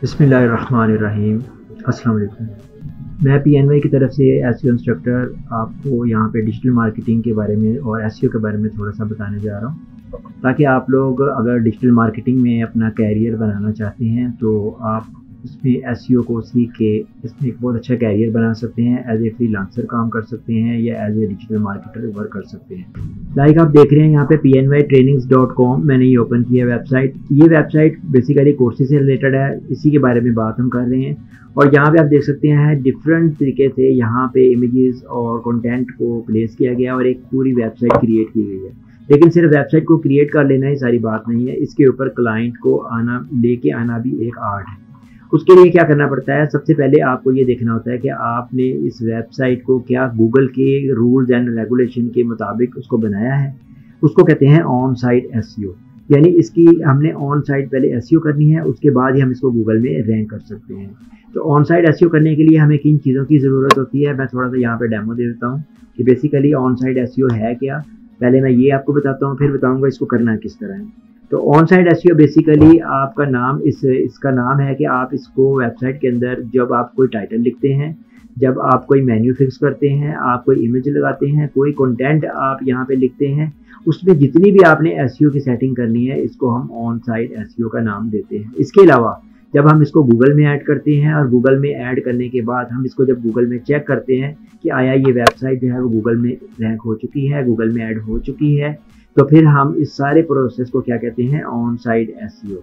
बिस्मिल्लाहिर्रहमानिर्रहीम। अस्सलाम वालेकुम। मैं पीएनवाई की तरफ से एसईओ इंस्ट्रक्टर आपको यहाँ पे डिजिटल मार्केटिंग के बारे में और एसईओ के बारे में थोड़ा सा बताने जा रहा हूँ, ताकि आप लोग अगर डिजिटल मार्केटिंग में अपना कैरियर बनाना चाहते हैं तो आप इसमें एसईओ को सीख के इसमें एक बहुत अच्छा कैरियर बना सकते हैं। एज ए फ्रीलांसर काम कर सकते हैं या as a digital marketer work कर सकते हैं। लाइक आप देख रहे हैं यहाँ पे pnytrainings.com मैंने ये ओपन किया वेबसाइट। ये वेबसाइट बेसिकली कोर्सेज से रिलेटेड है, इसी के बारे में बात हम कर रहे हैं। और यहाँ पे आप देख सकते हैं डिफरेंट तरीके से यहाँ पे इमेजेस और कंटेंट को प्लेस किया गया और एक पूरी वेबसाइट क्रिएट की गई है। लेकिन सिर्फ वेबसाइट को क्रिएट कर लेना ही सारी बात नहीं है, इसके ऊपर क्लाइंट को लेके आना भी एक आर्ट है। उसके लिए क्या करना पड़ता है, सबसे पहले आपको ये देखना होता है कि आपने इस वेबसाइट को क्या गूगल के रूल्स एंड रेगुलेशन के मुताबिक उसको बनाया है। उसको कहते हैं ऑन साइट एसईओ, यानी इसकी हमने ऑन साइट पहले एसईओ करनी है, उसके बाद ही हम इसको गूगल में रैंक कर सकते हैं। तो ऑन साइट एसईओ करने के लिए हमें किन चीज़ों की ज़रूरत होती है, मैं थोड़ा सा यहाँ पे डेमो दे देता हूँ कि बेसिकली ऑन साइट एसईओ है क्या। पहले मैं ये आपको बताता हूँ, फिर बताऊँगा इसको करना किस तरह है। तो ऑन साइट एसईओ बेसिकली आपका नाम इसका नाम है कि आप इसको वेबसाइट के अंदर जब आप कोई टाइटल लिखते हैं, जब आप कोई मेन्यू फिक्स करते हैं, आप कोई इमेज लगाते हैं, कोई कंटेंट आप यहाँ पे लिखते हैं, उसमें जितनी भी आपने एसईओ की सेटिंग करनी है इसको हम ऑन साइट एसईओ का नाम देते हैं। इसके अलावा जब हम इसको गूगल में ऐड करते हैं और गूगल में ऐड करने के बाद हम इसको जब गूगल में चेक करते हैं कि आया ये वेबसाइट जो है वो गूगल में रैंक हो चुकी है, गूगल में ऐड हो चुकी है, तो फिर हम इस सारे प्रोसेस को क्या कहते हैं, ऑन साइट एसईओ।